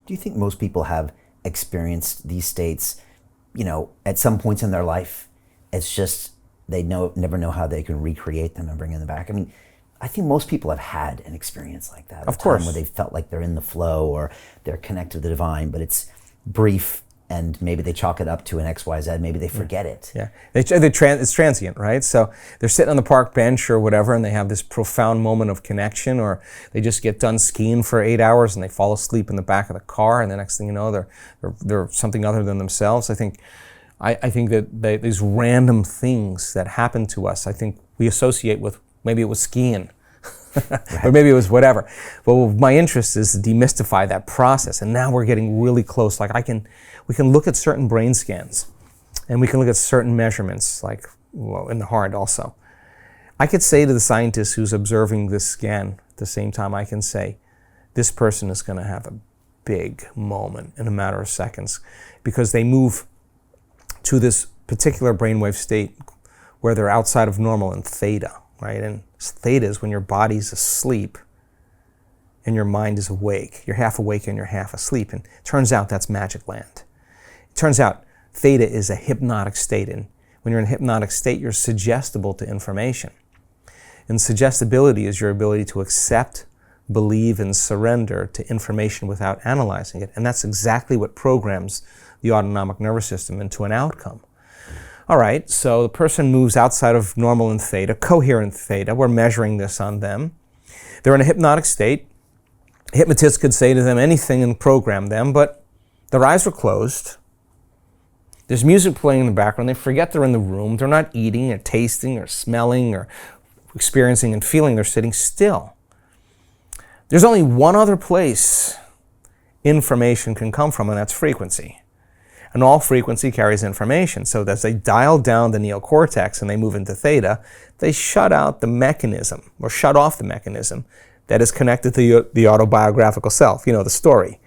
Do you think most people have experienced these states, at some points in their life? It's just they never know how they can recreate them and bring them back. I mean, I think most people have had an experience like that. Of course. Time where they felt like they're in the flow or they're connected to the divine, but it's brief and maybe they chalk it up to an XYZ, maybe they forget it. Yeah, it's transient, right? So they're sitting on the park bench or whatever and they have this profound moment of connection, or they just get done skiing for 8 hours and they fall asleep in the back of the car, and the next thing you know, they're something other than themselves. I think that these random things that happen to us, I think we associate with, maybe it was skiing, or maybe it was whatever. But my interest is to demystify that process, and now we're getting really close. Like we can look at certain brain scans, and we can look at certain measurements, like in the heart also. I could say to the scientist who's observing this scan at the same time, I can say, this person is going to have a big moment in a matter of seconds, because they move to this particular brainwave state where they're outside of normal in theta, right? And theta is when your body's asleep and your mind is awake. You're half awake and you're half asleep. And it turns out that's magic land. It turns out theta is a hypnotic state. And when you're in a hypnotic state, you're suggestible to information. And suggestibility is your ability to accept, believe, and surrender to information without analyzing it. And that's exactly what programs the autonomic nervous system into an outcome. All right, so the person moves outside of normal in theta, coherent theta. We're measuring this on them. They're in a hypnotic state. A hypnotist could say to them anything and program them, but their eyes are closed. There's music playing in the background. They forget they're in the room. They're not eating or tasting or smelling or experiencing and feeling. They're sitting still. There's only one other place information can come from, and that's frequency. And all frequency carries information. So as they dial down the neocortex and they move into theta, they shut out the mechanism, or shut off the mechanism that is connected to the autobiographical self, the story.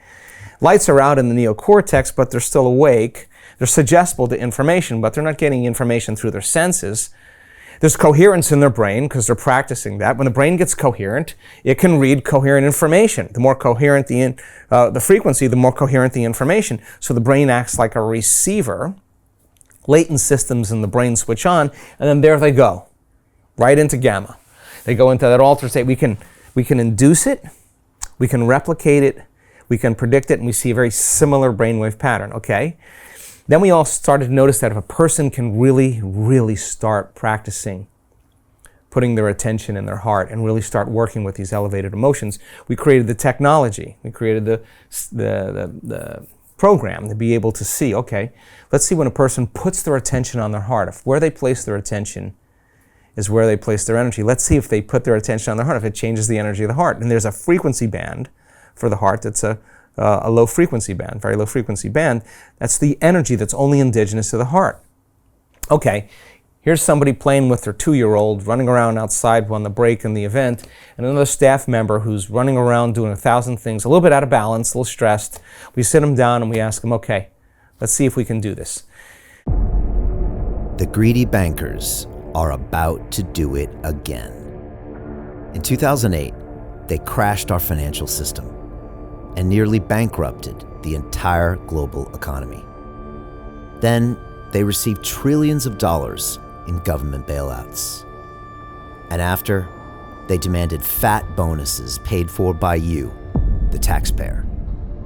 Lights are out in the neocortex, but they're still awake. They're suggestible to information, but they're not getting information through their senses. There's coherence in their brain because they're practicing that. When the brain gets coherent, it can read coherent information. The more coherent the frequency, the more coherent the information. So the brain acts like a receiver. Latent systems in the brain switch on, and then there they go, right into gamma. They go into that altered state. We can induce it, we can replicate it, we can predict it, and we see a very similar brainwave pattern, okay? Then we all started to notice that if a person can really, really start practicing putting their attention in their heart and really start working with these elevated emotions, we created the technology. We created the program to be able to see, okay, let's see when a person puts their attention on their heart. If where they place their attention is where they place their energy, let's see if they put their attention on their heart, if it changes the energy of the heart. And there's a frequency band for the heart that's a low frequency band, very low frequency band. That's the energy that's only indigenous to the heart. Okay, here's somebody playing with their 2-year-old, running around outside on the break in the event, and another staff member who's running around doing 1,000 things, a little bit out of balance, a little stressed. We sit them down and we ask them, okay, let's see if we can do this. The greedy bankers are about to do it again. In 2008, they crashed our financial system and nearly bankrupted the entire global economy. Then they received trillions of dollars in government bailouts. And after, they demanded fat bonuses paid for by you, the taxpayer.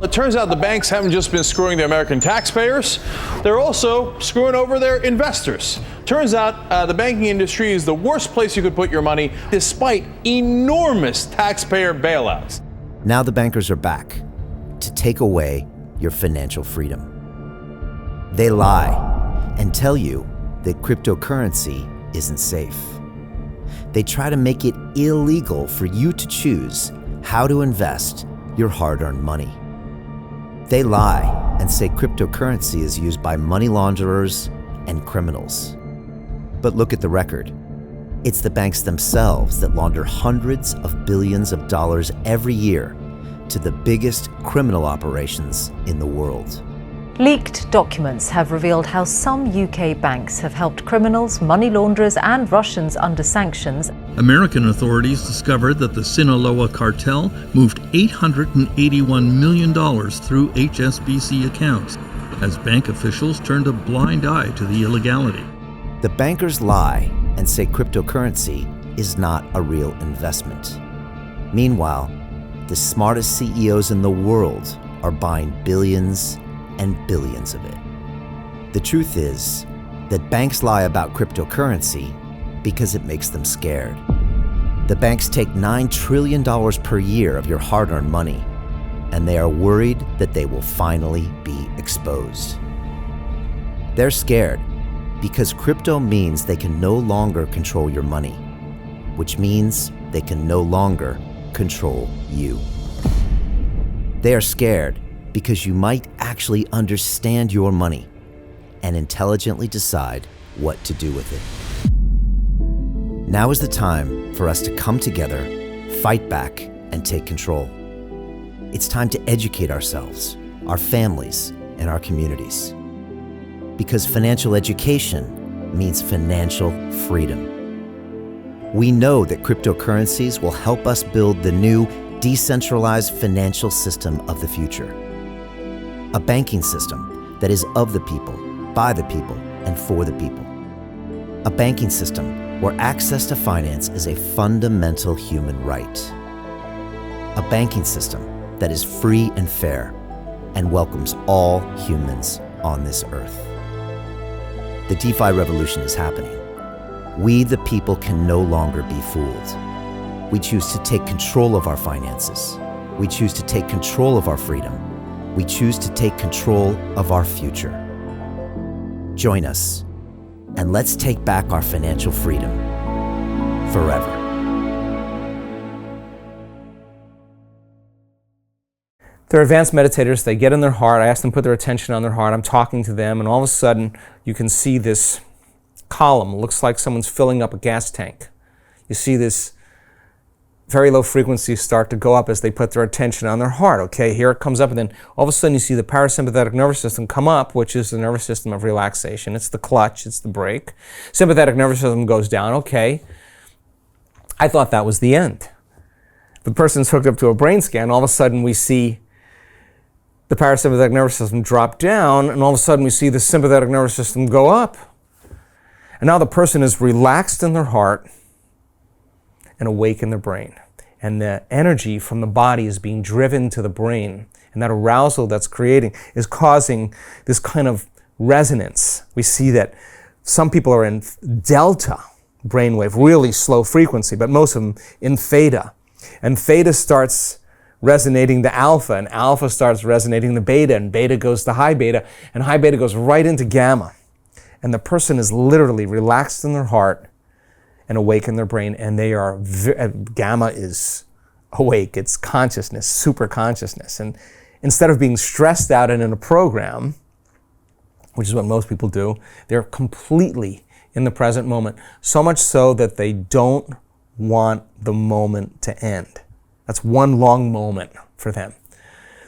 It turns out the banks haven't just been screwing the American taxpayers, they're also screwing over their investors. Turns out the banking industry is the worst place you could put your money, despite enormous taxpayer bailouts. Now the bankers are back to take away your financial freedom. They lie and tell you that cryptocurrency isn't safe. They try to make it illegal for you to choose how to invest your hard-earned money. They lie and say cryptocurrency is used by money launderers and criminals. But look at the record. It's the banks themselves that launder hundreds of billions of dollars every year to the biggest criminal operations in the world. Leaked documents have revealed how some UK banks have helped criminals, money launderers and Russians under sanctions. American authorities discovered that the Sinaloa cartel moved $881 million through HSBC accounts as bank officials turned a blind eye to the illegality. The bankers lie and say cryptocurrency is not a real investment. Meanwhile, the smartest CEOs in the world are buying billions and billions of it. The truth is that banks lie about cryptocurrency because it makes them scared. The banks take $9 trillion per year of your hard-earned money, and they are worried that they will finally be exposed. They're scared because crypto means they can no longer control your money, which means they can no longer control you. They are scared because you might actually understand your money and intelligently decide what to do with it. Now is the time for us to come together, fight back, and take control. It's time to educate ourselves, our families, and our communities. Because financial education means financial freedom. We know that cryptocurrencies will help us build the new decentralized financial system of the future. A banking system that is of the people, by the people, and for the people. A banking system where access to finance is a fundamental human right. A banking system that is free and fair and welcomes all humans on this earth. The DeFi revolution is happening. We, the people, can no longer be fooled. We choose to take control of our finances. We choose to take control of our freedom. We choose to take control of our future. Join us, and let's take back our financial freedom forever. They're advanced meditators. They get in their heart. I ask them to put their attention on their heart. I'm talking to them, and all of a sudden, you can see this column. It looks like someone's filling up a gas tank. You see this very low frequencies start to go up as they put their attention on their heart. Okay, here it comes up, and then all of a sudden you see the parasympathetic nervous system come up, which is the nervous system of relaxation. It's the clutch, it's the brake. Sympathetic nervous system goes down. Okay, I thought that was the end. The person's hooked up to a brain scan. All of a sudden we see the parasympathetic nervous system drop down, and all of a sudden we see the sympathetic nervous system go up. And now the person is relaxed in their heart and awake in their brain. And the energy from the body is being driven to the brain. And that arousal that's creating is causing this kind of resonance. We see that some people are in delta brainwave, really slow frequency, but most of them in theta. And theta starts resonating the alpha, and alpha starts resonating the beta, and beta goes to high beta, and high beta goes right into gamma. And the person is literally relaxed in their heart and awake in their brain, and they are, gamma is awake, it's consciousness, super consciousness. And instead of being stressed out and in a program, which is what most people do, they're completely in the present moment, so much so that they don't want the moment to end. That's one long moment for them.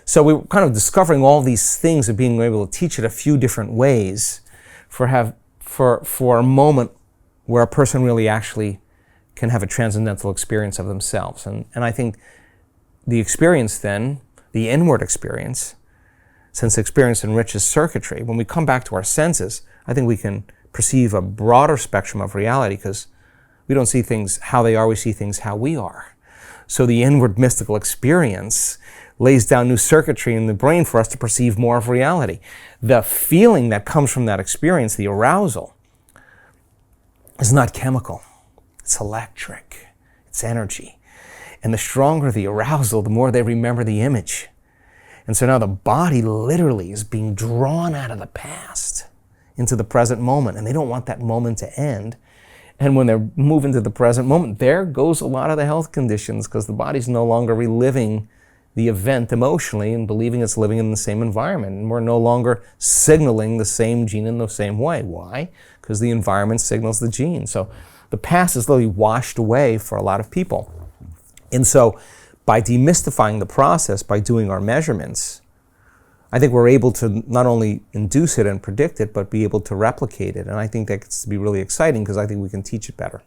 So we're kind of discovering all these things and being able to teach it a few different ways for a moment where a person really actually can have a transcendental experience of themselves. And I think the experience then, the inward experience, since experience enriches circuitry, when we come back to our senses, I think we can perceive a broader spectrum of reality because we don't see things how they are, we see things how we are. So the inward mystical experience lays down new circuitry in the brain for us to perceive more of reality. The feeling that comes from that experience, the arousal, is not chemical, it's electric, it's energy. And the stronger the arousal, the more they remember the image. And so now the body literally is being drawn out of the past into the present moment, and they don't want that moment to end. And when they move into the present moment, there goes a lot of the health conditions because the body's no longer reliving the event emotionally and believing it's living in the same environment. And we're no longer signaling the same gene in the same way. Why? Because the environment signals the gene. So the past is literally washed away for a lot of people. And so by demystifying the process, by doing our measurements, I think we're able to not only induce it and predict it, but be able to replicate it. And I think that gets to be really exciting because I think we can teach it better.